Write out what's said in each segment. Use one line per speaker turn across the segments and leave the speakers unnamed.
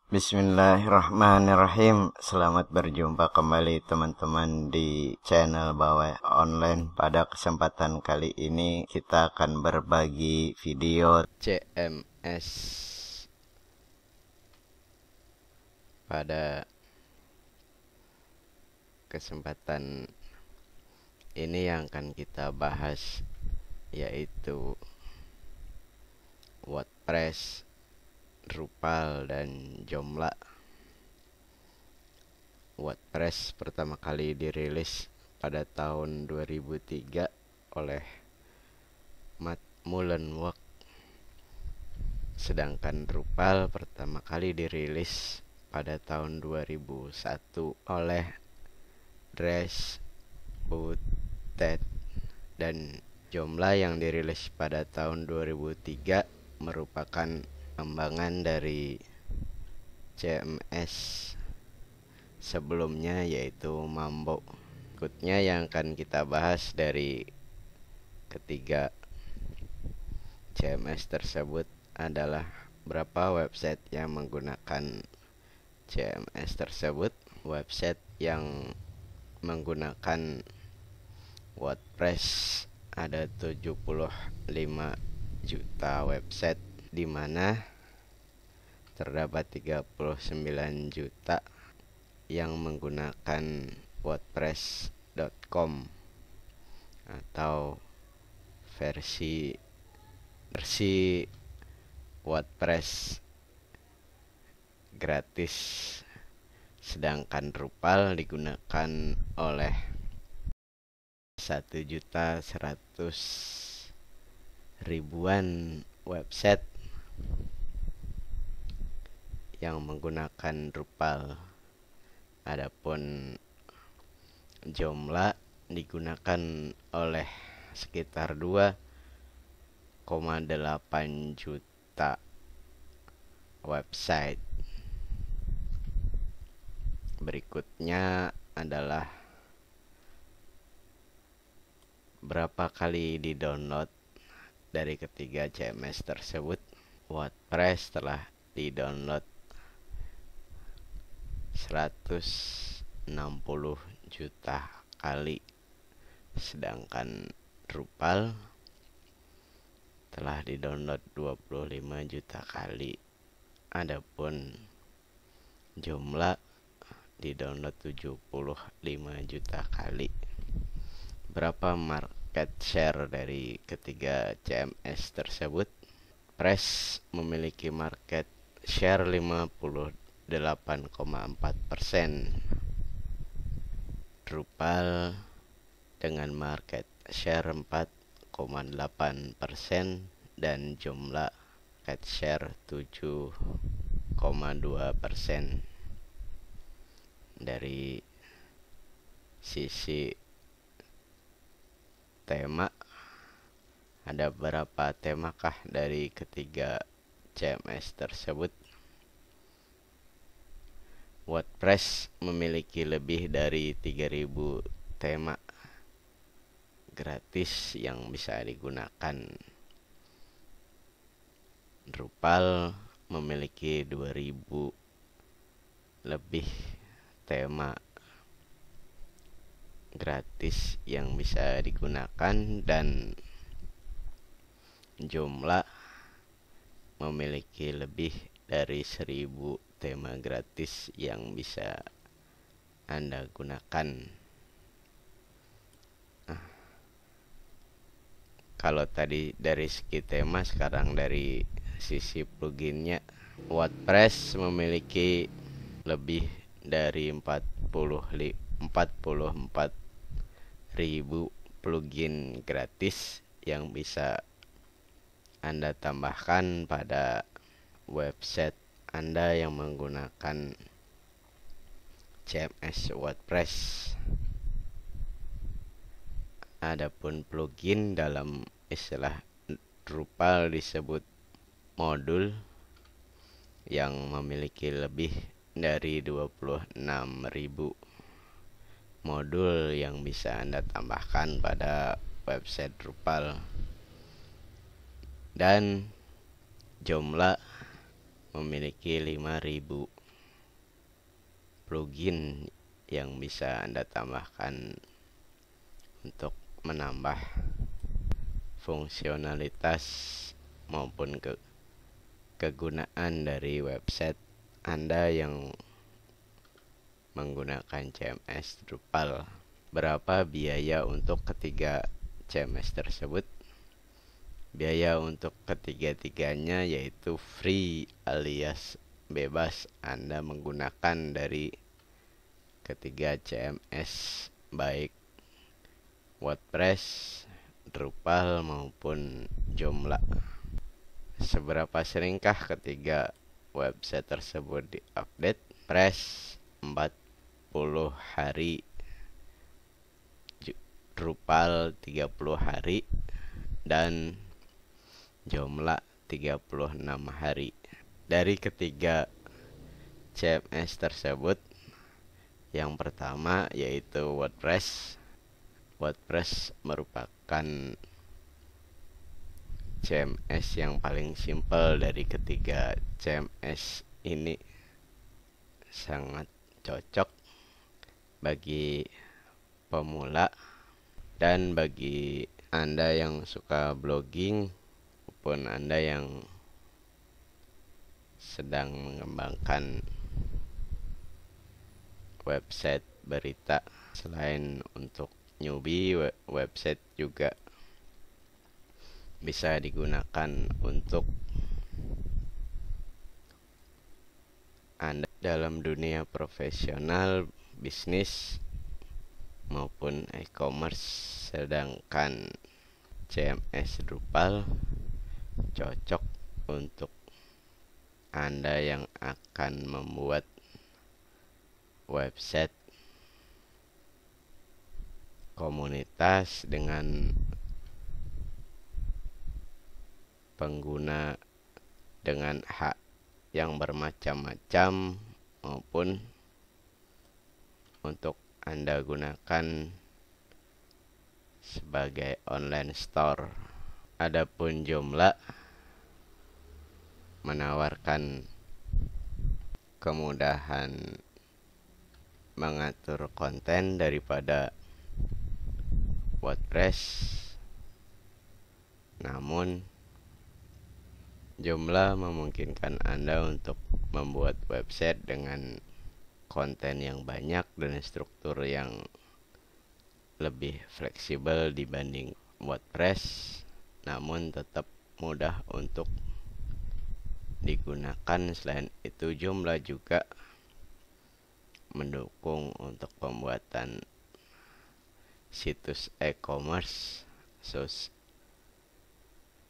Bismillahirrahmanirrahim. Selamat berjumpa kembali teman-teman di channel Bawah Online. Pada kesempatan kali ini kita akan berbagi video CMS. Pada kesempatan ini yang akan kita bahas yaitu WordPress, Drupal, dan Joomla. WordPress pertama kali dirilis pada tahun 2003 oleh Matt Mullenweg, sedangkan Drupal pertama kali dirilis pada tahun 2001 oleh Dries Boutet, dan Joomla yang dirilis pada tahun 2003 merupakan pengembangan dari CMS sebelumnya yaitu Mambo. Berikutnya yang akan kita bahas dari ketiga CMS tersebut adalah berapa website yang menggunakan CMS tersebut. Website yang menggunakan WordPress ada 75 juta website, di mana terdapat 39 juta yang menggunakan wordpress.com atau versi WordPress gratis, sedangkan Drupal digunakan oleh 1.100.000-an website yang menggunakan Drupal. Adapun Joomla digunakan oleh sekitar 2,8 juta website. Berikutnya adalah berapa kali di-download dari ketiga CMS tersebut. WordPress telah di-download 160 juta kali, sedangkan Drupal telah di-download 25 juta kali. Adapun Joomla di-download 75 juta kali. Berapa market share dari ketiga CMS tersebut? WordPress memiliki market share 58,4%, Drupal dengan market share 4,8%, dan Joomla market share 7,2%. Dari sisi tema, ada berapa temakah dari ketiga CMS tersebut? WordPress memiliki lebih dari 3.000 tema gratis yang bisa digunakan. Drupal memiliki 2.000 lebih tema gratis yang bisa digunakan, dan Joomla memiliki lebih dari 1.000 tema gratis yang bisa Anda gunakan. Kalau tadi dari segi tema, sekarang dari sisi pluginnya. WordPress memiliki lebih dari 44.000 plugin gratis yang bisa Anda tambahkan pada website Anda yang menggunakan CMS WordPress. Adapun plugin dalam istilah Drupal disebut modul yang memiliki lebih dari 26.000 modul yang bisa Anda tambahkan pada website Drupal. Dan Joomla memiliki 5.000 plugin yang bisa Anda tambahkan untuk menambah fungsionalitas maupun kegunaan dari website Anda yang menggunakan CMS Drupal. Berapa biaya untuk ketiga CMS tersebut? Biaya untuk ketiga-tiganya yaitu free alias bebas Anda menggunakan dari ketiga CMS, baik WordPress, Drupal maupun Joomla. Seberapa seringkah ketiga website tersebut diupdate? WordPress 40 hari, Drupal 30 hari, dan Joomla 36 hari. Dari ketiga CMS tersebut, yang pertama yaitu WordPress. WordPress merupakan CMS yang paling simpel dari ketiga CMS ini. Sangat cocok bagi pemula dan bagi Anda yang suka blogging maupun Anda yang sedang mengembangkan website berita. Selain untuk newbie, website juga bisa digunakan untuk Anda dalam dunia profesional, bisnis maupun e-commerce. Sedangkan CMS Drupal cocok untuk Anda yang akan membuat website komunitas dengan pengguna dengan hak yang bermacam-macam, maupun untuk Anda gunakan sebagai online store. Adapun Joomla menawarkan kemudahan mengatur konten daripada WordPress, namun Joomla memungkinkan Anda untuk membuat website dengan konten yang banyak dan struktur yang lebih fleksibel dibanding WordPress, namun tetap mudah untuk digunakan. Selain itu, Joomla juga mendukung untuk pembuatan situs e-commerce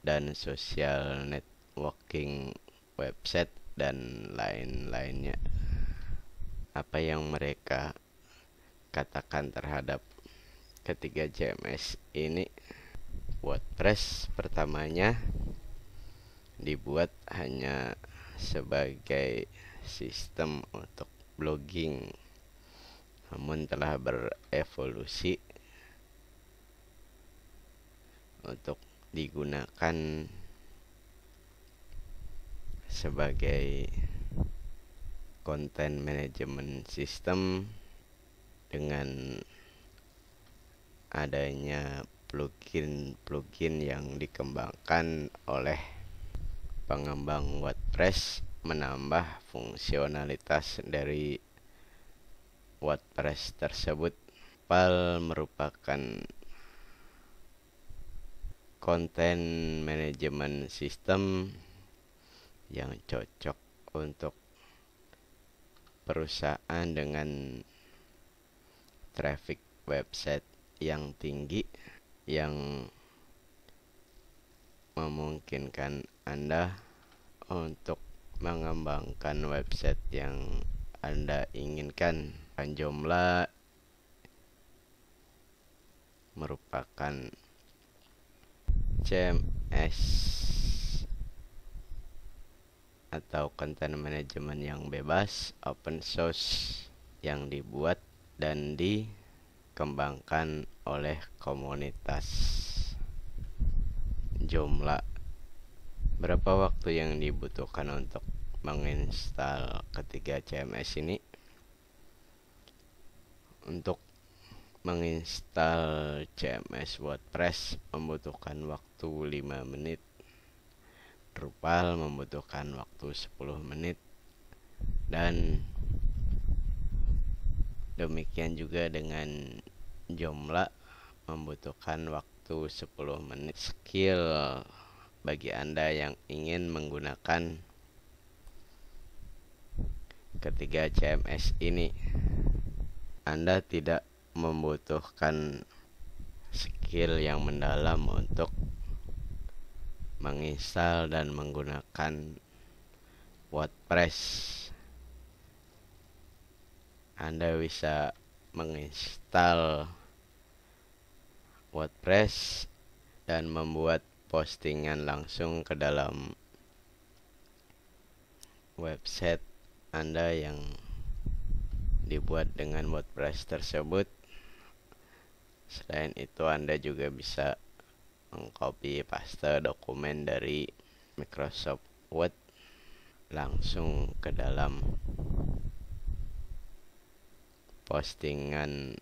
dan social networking website dan lain-lainnya. Apa yang mereka katakan terhadap ketiga CMS ini? WordPress pertamanya dibuat hanya sebagai sistem untuk blogging, namun telah berevolusi untuk digunakan sebagai content management system dengan adanya plugin yang dikembangkan oleh pengembang WordPress, menambah fungsionalitas dari WordPress tersebut. Drupal merupakan content management system yang cocok untuk perusahaan dengan traffic website yang tinggi, yang memungkinkan Anda untuk mengembangkan website yang Anda inginkan. Joomla merupakan CMS atau content management yang bebas, open source, yang dibuat dan dikembangkan oleh komunitas Joomla. Berapa waktu yang dibutuhkan untuk menginstal ketiga CMS ini? Untuk menginstal CMS WordPress membutuhkan waktu 5 menit. Drupal membutuhkan waktu 10 menit. Dan demikian juga dengan Joomla membutuhkan waktu 10 menit. Skill bagi Anda yang ingin menggunakan ketiga CMS ini. Anda tidak membutuhkan skill yang mendalam untuk menginstal dan menggunakan WordPress. Anda bisa menginstal WordPress dan membuat postingan langsung ke dalam website Anda yang dibuat dengan WordPress tersebut. Selain itu, Anda juga bisa mengcopy paste dokumen dari Microsoft Word langsung ke dalam postingan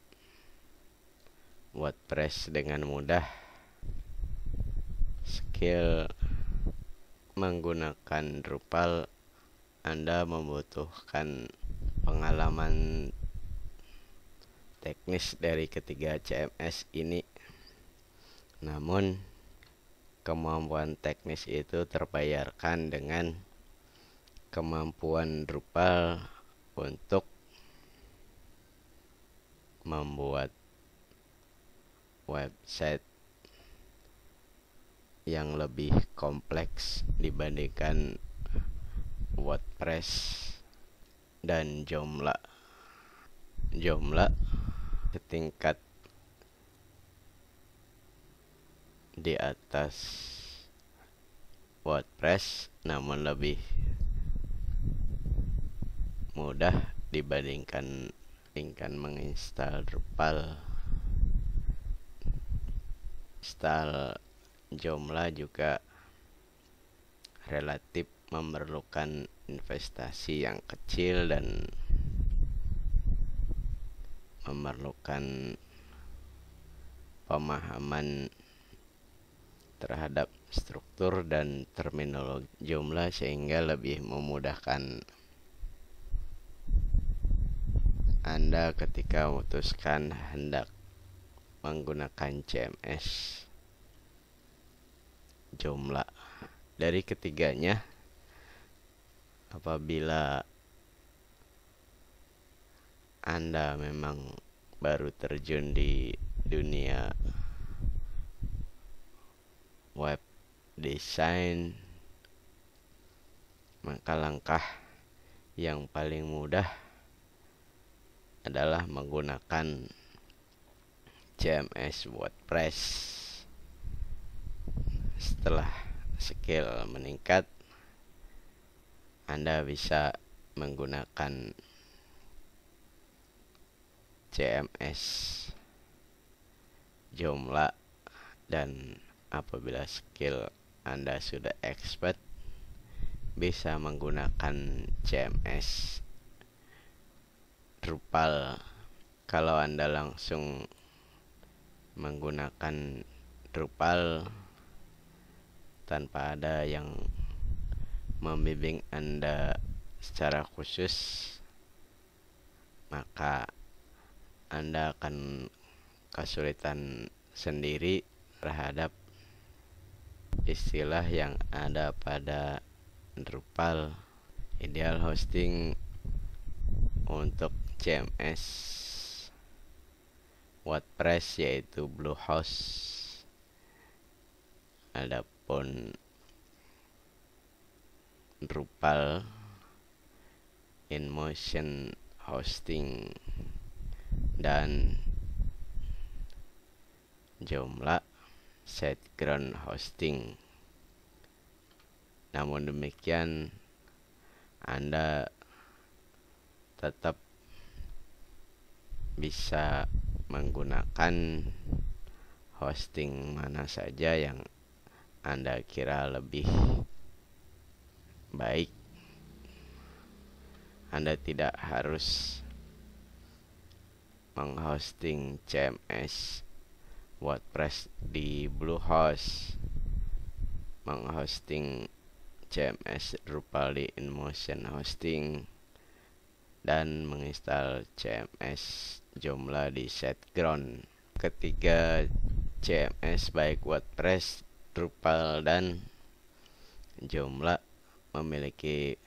WordPress dengan mudah. Skill menggunakan Drupal, Anda membutuhkan pengalaman teknis dari ketiga CMS ini. Namun, kemampuan teknis itu terbayarkan dengan kemampuan Drupal untuk membuat website yang lebih kompleks dibandingkan WordPress dan Joomla. Joomla setingkat di atas WordPress, namun lebih mudah dibandingkan menginstal Drupal. Install Joomla juga relatif memerlukan investasi yang kecil dan memerlukan pemahaman terhadap struktur dan terminologi Joomla sehingga lebih memudahkan Anda ketika memutuskan hendak menggunakan CMS Joomla. Dari ketiganya, apabila Anda memang baru terjun di dunia web design, maka langkah yang paling mudah adalah menggunakan CMS WordPress. Setelah skill meningkat, Anda bisa menggunakan CMS Joomla, dan apabila skill Anda sudah expert, bisa menggunakan CMS Drupal. Kalau Anda langsung menggunakan Drupal tanpa ada yang membimbing Anda secara khusus, maka Anda akan kesulitan sendiri terhadap istilah yang ada pada Drupal. Ideal hosting untuk CMS WordPress yaitu Bluehost. Adapun Drupal, InMotion Hosting, dan Joomla, SiteGround Hosting. Namun demikian, Anda tetap bisa menggunakan hosting mana saja yang Anda kira lebih baik. Anda tidak harus menghosting CMS WordPress di Bluehost, menghosting CMS Drupal di InMotion Hosting, dan menginstal CMS Joomla di SiteGround. Ketiga CMS baik WordPress, Drupal, dan Joomla memiliki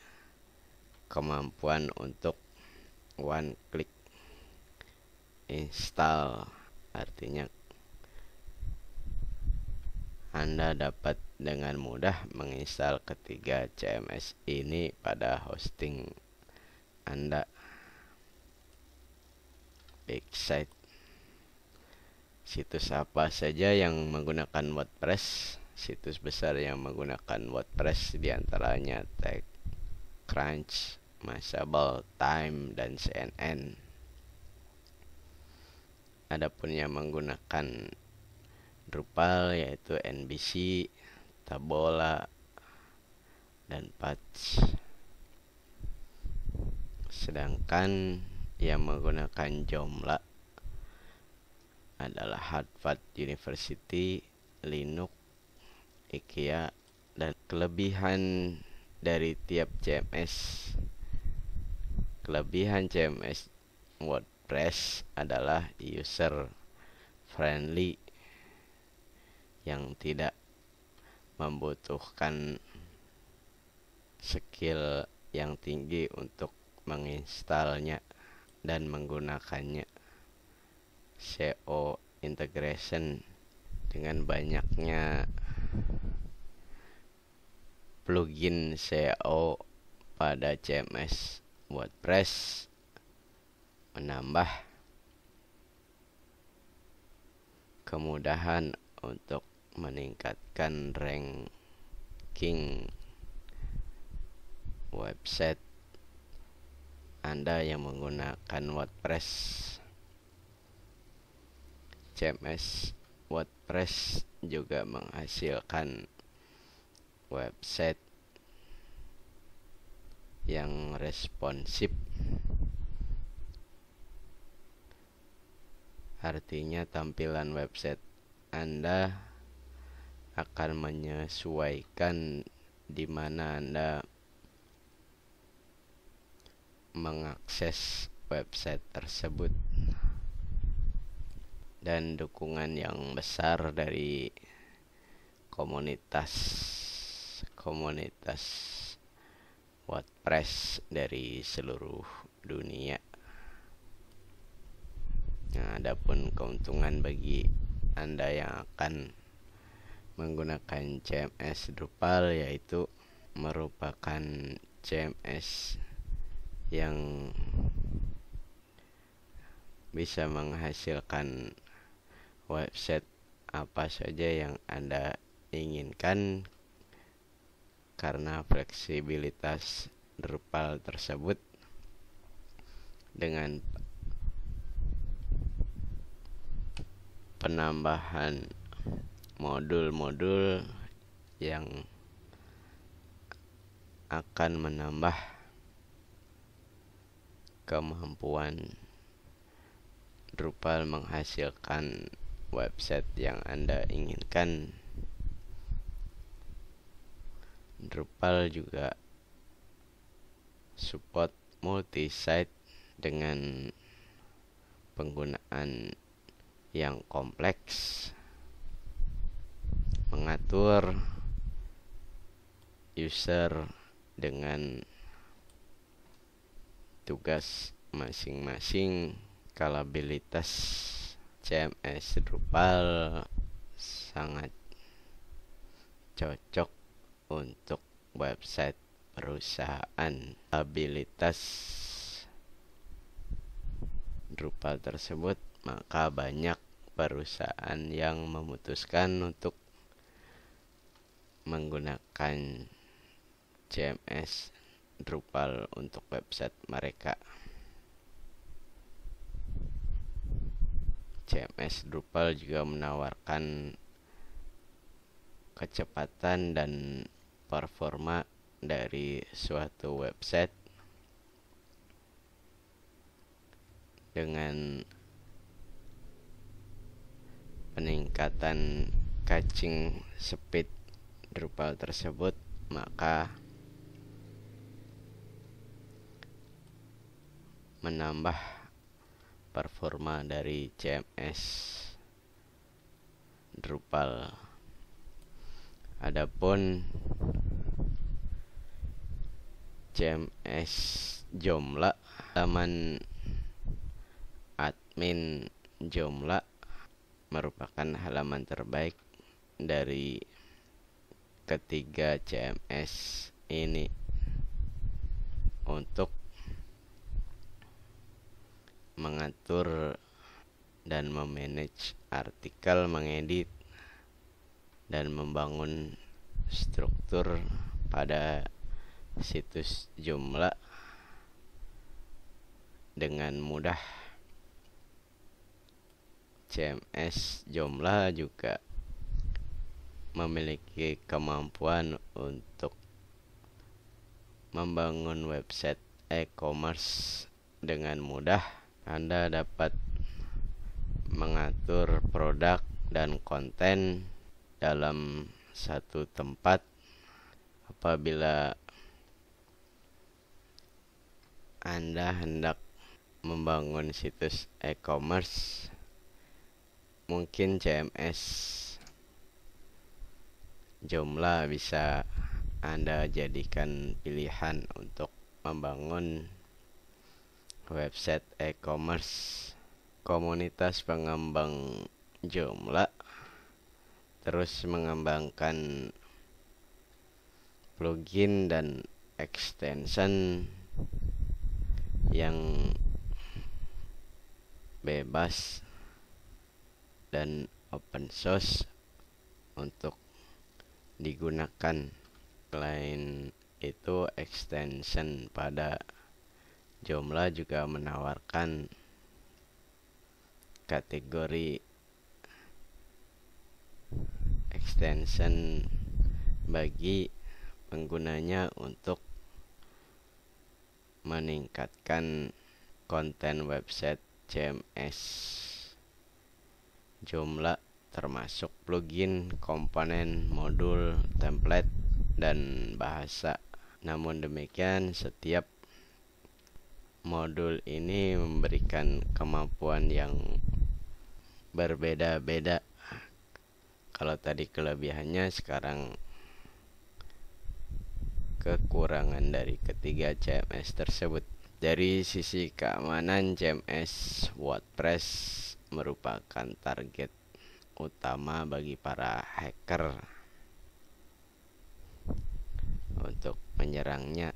kemampuan untuk one click install. Artinya Anda dapat dengan mudah menginstal ketiga CMS ini pada hosting Anda. Big site. Situs apa saja yang menggunakan WordPress? Situs besar yang menggunakan WordPress diantaranya TechCrunch, Mashable, Time, dan CNN. Adapun yang menggunakan Drupal yaitu NBC, Tabola, dan Patch. Sedangkan yang menggunakan Joomla adalah Harvard University, Linux, IKEA, dan kelebihan dari tiap CMS. Kelebihan CMS WordPress adalah user friendly yang tidak membutuhkan skill yang tinggi untuk menginstalnya dan menggunakannya. SEO integration. Dengan banyaknya plugin SEO pada CMS WordPress menambah kemudahan untuk meningkatkan ranking website Anda yang menggunakan WordPress. CMS WordPress juga menghasilkan website yang responsif. Artinya tampilan website Anda akan menyesuaikan di mana Anda mengakses website tersebut. Dan dukungan yang besar dari komunitas WordPress dari seluruh dunia. Nah, adapun keuntungan bagi Anda yang akan menggunakan CMS Drupal yaitu merupakan CMS yang bisa menghasilkan website apa saja yang Anda inginkan karena fleksibilitas Drupal tersebut dengan penambahan modul-modul yang akan menambah kemampuan Drupal menghasilkan website yang Anda inginkan. Drupal juga support multi-site dengan penggunaan yang kompleks, mengatur user dengan tugas masing-masing. Skalabilitas CMS Drupal sangat cocok untuk website perusahaan. Stabilitas Drupal tersebut, maka banyak perusahaan yang memutuskan untuk menggunakan CMS Drupal untuk website mereka. CMS Drupal juga menawarkan kecepatan dan performa dari suatu website dengan peningkatan caching speed Drupal tersebut, maka menambah performa dari CMS Drupal. Adapun CMS Joomla, halaman admin Joomla merupakan halaman terbaik dari ketiga CMS ini untuk mengatur dan memanage artikel, mengedit dan membangun struktur pada situs Joomla dengan mudah. CMS Joomla juga memiliki kemampuan untuk membangun website e-commerce dengan mudah. Anda dapat mengatur produk dan konten dalam satu tempat. Apabila Anda hendak membangun situs e-commerce, mungkin CMS Joomla bisa Anda jadikan pilihan untuk membangun website e-commerce. Komunitas pengembang Joomla terus mengembangkan plugin dan extension yang bebas dan open source untuk digunakan. Selain itu, extension pada Joomla juga menawarkan kategori extension bagi penggunanya untuk meningkatkan konten website CMS Joomla, termasuk plugin, komponen, modul, template, dan bahasa. Namun demikian, setiap modul ini memberikan kemampuan yang berbeda-beda. Kalau tadi kelebihannya, sekarang kekurangan dari ketiga CMS tersebut. Dari sisi keamanan, CMS WordPress merupakan target utama bagi para hacker untuk menyerangnya,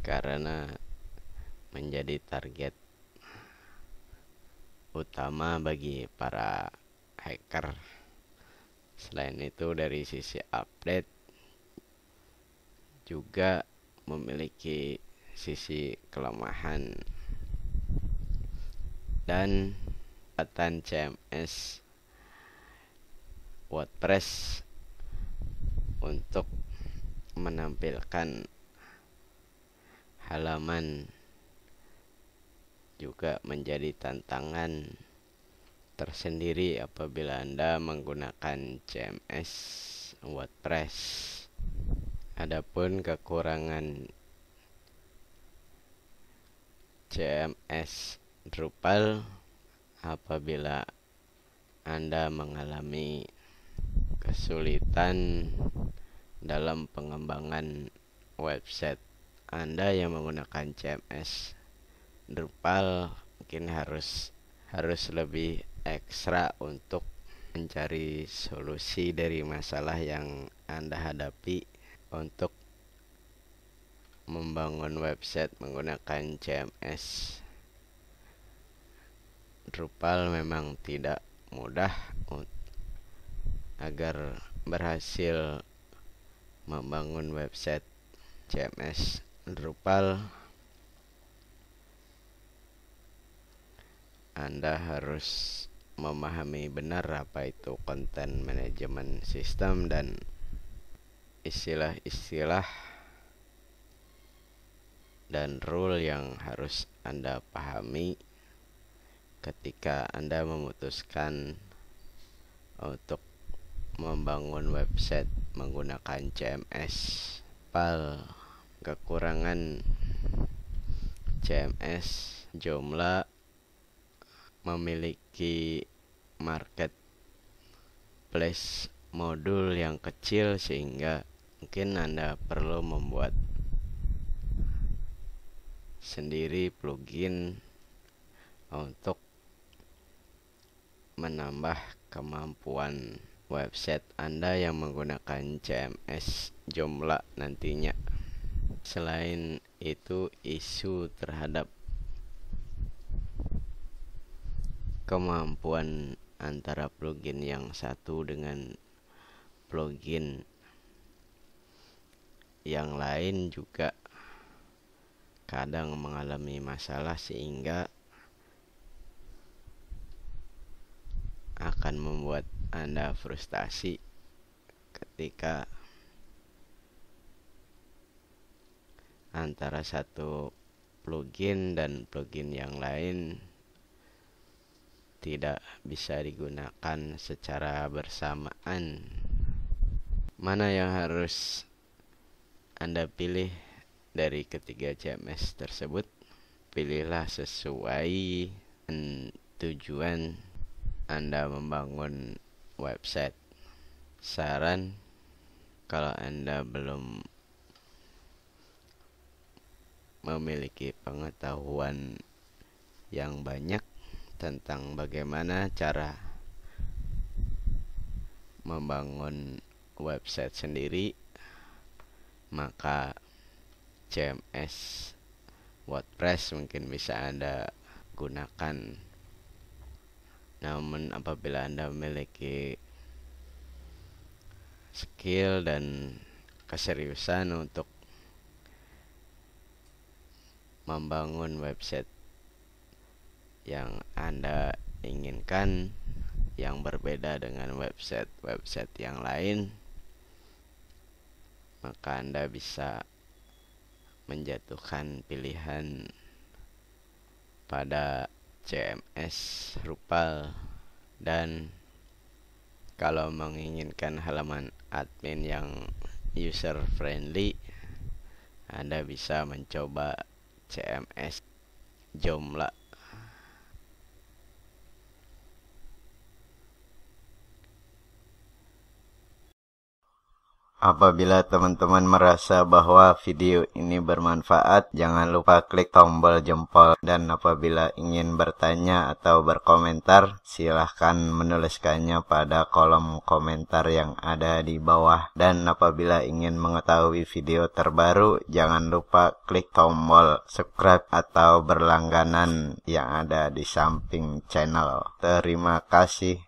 karena menjadi target utama bagi para hacker. Selain itu, dari sisi update juga memiliki sisi kelemahan, dan petan CMS WordPress untuk menampilkan halaman juga menjadi tantangan tersendiri apabila Anda menggunakan CMS WordPress. Adapun kekurangan CMS Drupal, apabila Anda mengalami kesulitan dalam pengembangan website Anda yang menggunakan CMS Drupal, mungkin harus lebih ekstra untuk mencari solusi dari masalah yang Anda hadapi untuk membangun website menggunakan CMS Drupal. Memang tidak mudah agar berhasil membangun website CMS Drupal. Anda harus memahami benar apa itu content management system dan istilah-istilah dan rule yang harus Anda pahami ketika Anda memutuskan untuk membangun website menggunakan CMS. Kekurangan CMS Joomla memiliki marketplace modul yang kecil, sehingga mungkin Anda perlu membuat sendiri plugin untuk menambah kemampuan website Anda yang menggunakan CMS Joomla nantinya. Selain itu, isu terhadap kemampuan antara plugin yang satu dengan plugin yang lain juga kadang mengalami masalah, sehingga akan membuat Anda frustasi ketika antara satu plugin dan plugin yang lain tidak bisa digunakan secara bersamaan. Mana yang harus Anda pilih dari ketiga CMS tersebut? Pilihlah sesuai tujuan Anda membangun website. Saran, kalau Anda belum memiliki pengetahuan yang banyak tentang bagaimana cara membangun website sendiri, maka CMS WordPress mungkin bisa Anda gunakan. Namun apabila Anda memiliki skill dan keseriusan untuk membangun website yang Anda inginkan, yang berbeda dengan website yang lain, maka Anda bisa menjatuhkan pilihan pada CMS Drupal. Dan kalau menginginkan halaman admin yang user friendly, Anda bisa mencoba CMS Joomla. Apabila teman-teman merasa bahwa video ini bermanfaat, jangan lupa klik tombol jempol. Dan apabila ingin bertanya atau berkomentar, silahkan menuliskannya pada kolom komentar yang ada di bawah. Dan apabila ingin mengetahui video terbaru, jangan lupa klik tombol subscribe atau berlangganan yang ada di samping channel. Terima kasih.